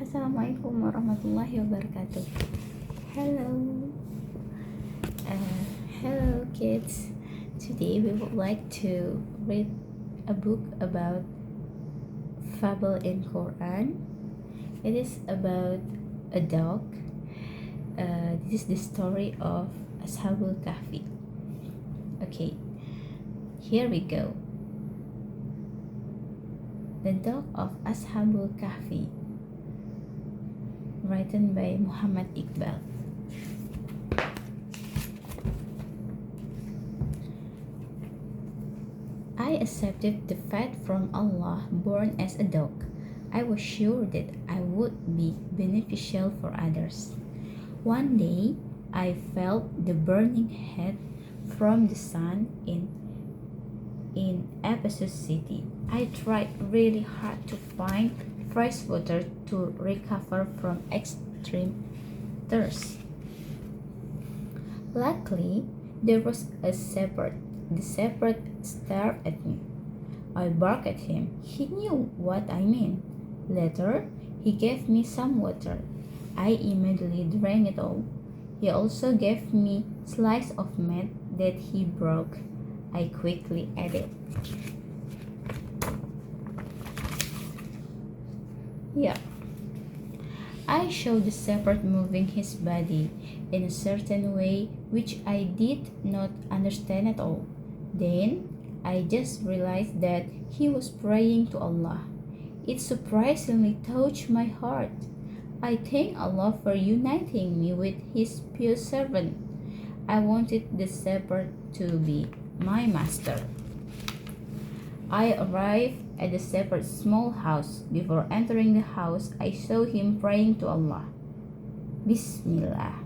Assalamualaikum warahmatullahi wabarakatuh. Hello, hello kids. Today we would like to read a book about fable in Quran. It is about a dog. This is the story of ashabul Kahfi. Okay, here we go. The Dog of Ashabul Kahfi, written by Muhammad Iqbal. I accepted the fate from Allah, born as a dog. I was sure that I would be beneficial for others. One day, I felt the burning heat from the sun in Ephesus city. I tried really hard to find fresh water to recover from extreme thirst. Luckily, there was a shepherd. The shepherd stared at me. I barked at him. He knew what I meant. Later, he gave me some water. I immediately drank it all. He also gave me a slice of meat that he broke. I quickly ate it. Yeah. I showed the shepherd moving his body in a certain way which I did not understand at all. Then I just realized that he was praying to Allah. It surprisingly touched my heart. I thank Allah for uniting me with His pure servant. I wanted the shepherd to be my master. I arrived at the shepherd's small house. Before entering the house, I saw him praying to Allah. Bismillah.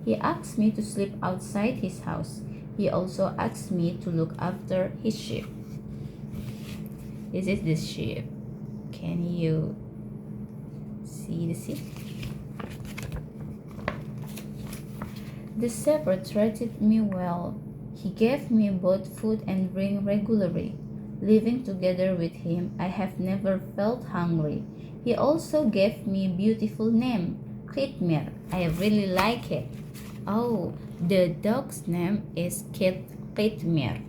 He asked me to sleep outside his house. He also asked me to look after his sheep. This is the sheep. Can you see the sheep? The shepherd treated me well. He gave me both food and drink regularly. Living together with him, I have never felt hungry. He also gave me a beautiful name, Khitmir. I really like it. Oh, the dog's name is Khitmir.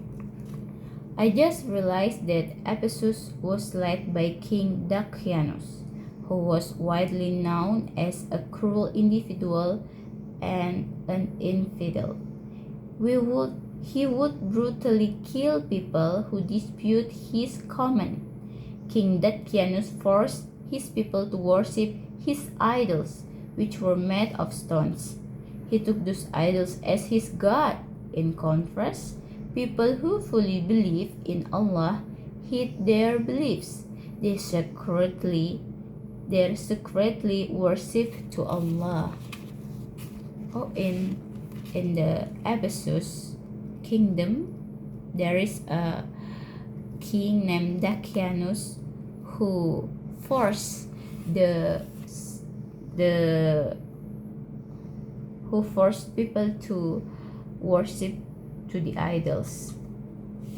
I just realized that Ephesus was led by King Dakianus, who was widely known as a cruel individual and an infidel. He would brutally kill people who dispute his command. King Dakianus forced his people to worship his idols, which were made of stones. He took those idols as his god. In contrast, people who fully believe in Allah hid their beliefs. They secretly worship to Allah. Oh, in the Ephesus kingdom, there is a king named Dakianus who forced people to worship to the idols,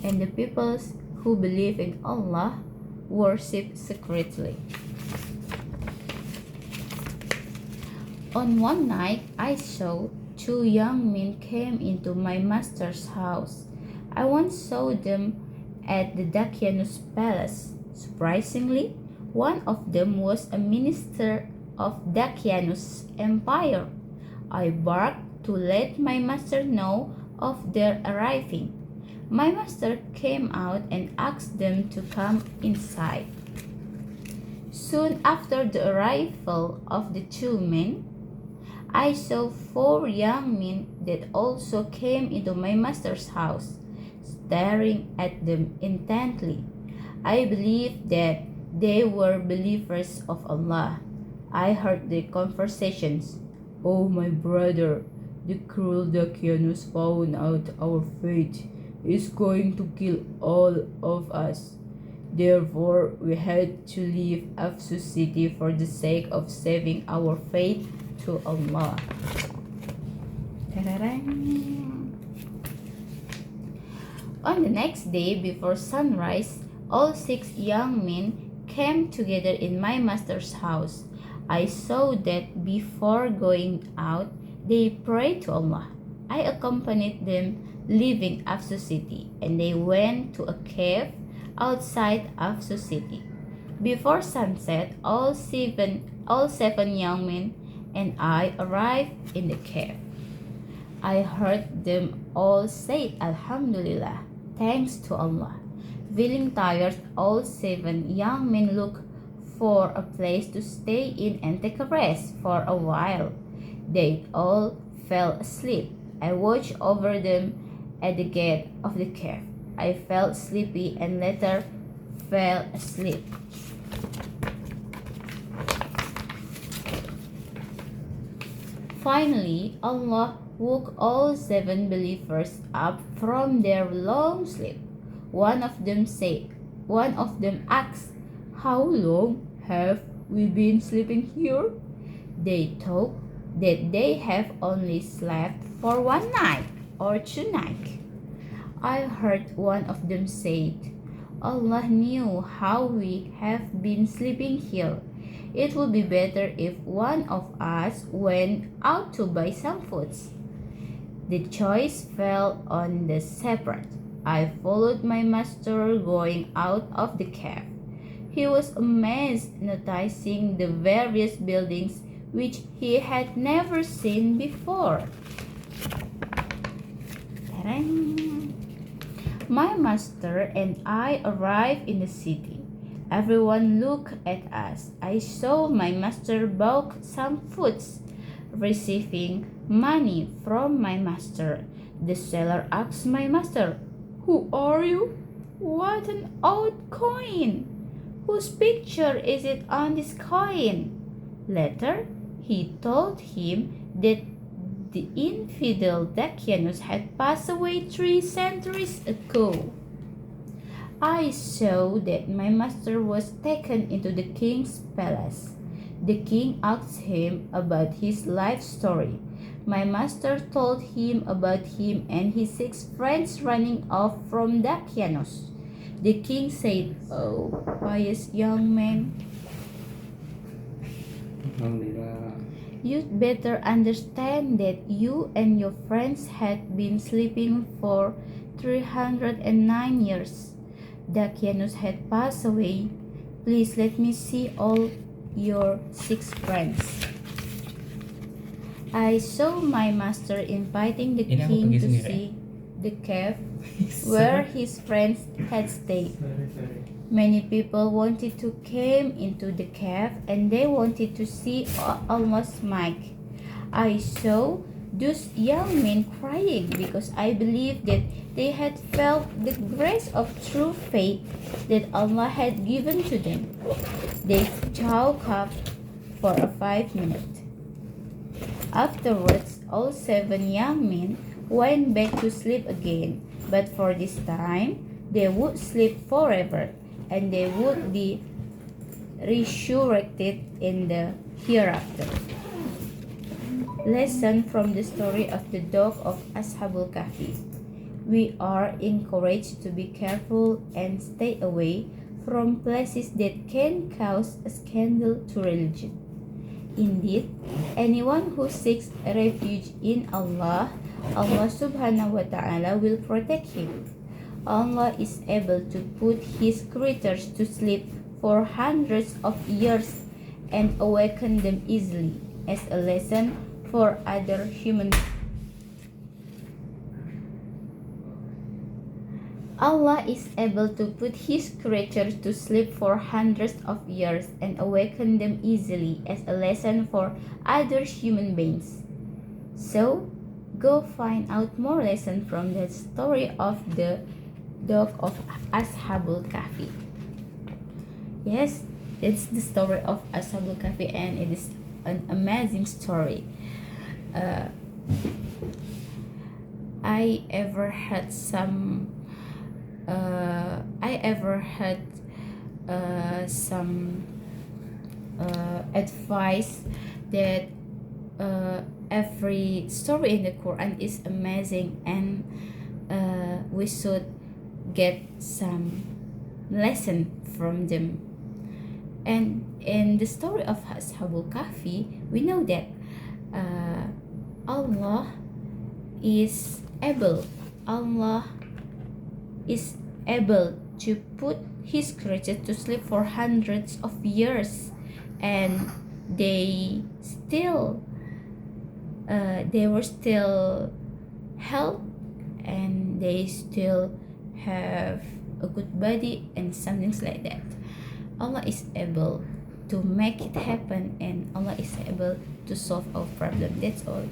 and the peoples who believe in Allah worship secretly. On one night, I saw two young men came into my master's house. I once saw them at the Dakianus palace. Surprisingly, one of them was a minister of Dakianus' empire. I barked to let my master know of their arriving. My master came out and asked them to come inside. Soon after the arrival of the two men, I saw four young men that also came into my master's house, staring at them intently. I believed that they were believers of Allah. I heard their conversations. Oh, my brother, the cruel Dakianus found out our fate. He is going to kill all of us. Therefore, we had to leave Ephesus city for the sake of saving our faith to Allah. On the next day, before sunrise, all 6 young men came together in my master's house. I saw that before going out, they prayed to Allah. I accompanied them leaving Afsu city, and they went to a cave outside Afsu city. Before sunset, all seven young men and I arrived in the cave. I heard them all say Alhamdulillah, thanks to Allah. Feeling tired, all seven young men looked for a place to stay in and take a rest for a while. They all fell asleep. I watched over them at the gate of the cave. I felt sleepy and later fell asleep. Finally, Allah woke all seven believers up from their long sleep. One of them asked, "How long have we been sleeping here?" They told that they have only slept for one night or 2 nights. I heard one of them say, "Allah knew how we have been sleeping here. It would be better if one of us went out to buy some foods." The choice fell on the shepherd. I followed my master going out of the cave. He was amazed noticing the various buildings which he had never seen before. Ta-dang! My master and I arrived in the city. Everyone looked at us. I saw my master bought some foods. Receiving money from my master, the seller asked my master, "Who are you? What an odd coin! Whose picture is it on this coin?" Later, he told him that the infidel Dacianus had passed away 3 centuries ago. I saw that my master was taken into the king's palace. The king asked him about his life story. My master told him about him and his 6 friends running off from Dacianus. The king said, "Oh, pious young man, you'd better understand that you and your friends had been sleeping for 309 years. Dacianus had passed away. Please let me see all your 6 friends." I saw my master inviting the Ini aku king pergi to sendiri. see the cave where his friends had stayed. Many people wanted to come into the cave and they wanted to see Allah's mic. I saw those young men crying because I believed that they had felt the grace of true faith that Allah had given to them. They talked for 5 minutes. Afterwards, all 7 young men went back to sleep again, but for this time, they would sleep forever, and they would be resurrected in the hereafter. Lesson from the story of the dog of ashabul Kahfi. We are encouraged to be careful and stay away from places that can cause a scandal to religion. Indeed, anyone who seeks refuge in Allah, Allah subhanahu wa ta'ala will protect him. Allah is able to put his creatures to sleep for hundreds of years and awaken them easily as a lesson for other humans. Allah is able to put his creatures to sleep for hundreds of years and awaken them easily as a lesson for other human beings. So, go find out more lessons from the story of the dog of ashabul Kahfi. Yes, it's the story of ashabul Kahfi and it is an amazing story. I ever had some advice that every story in the Quran is amazing and we should get some lesson from them. And in the story of ashabul Kahfi, we know that uh, Allah is able. Allah is able to put his creatures to sleep for hundreds of years, and they still they were still health, and they still have a good body and some things like that. Allah is able to make it happen, and Allah is able to solve our problem. That's all.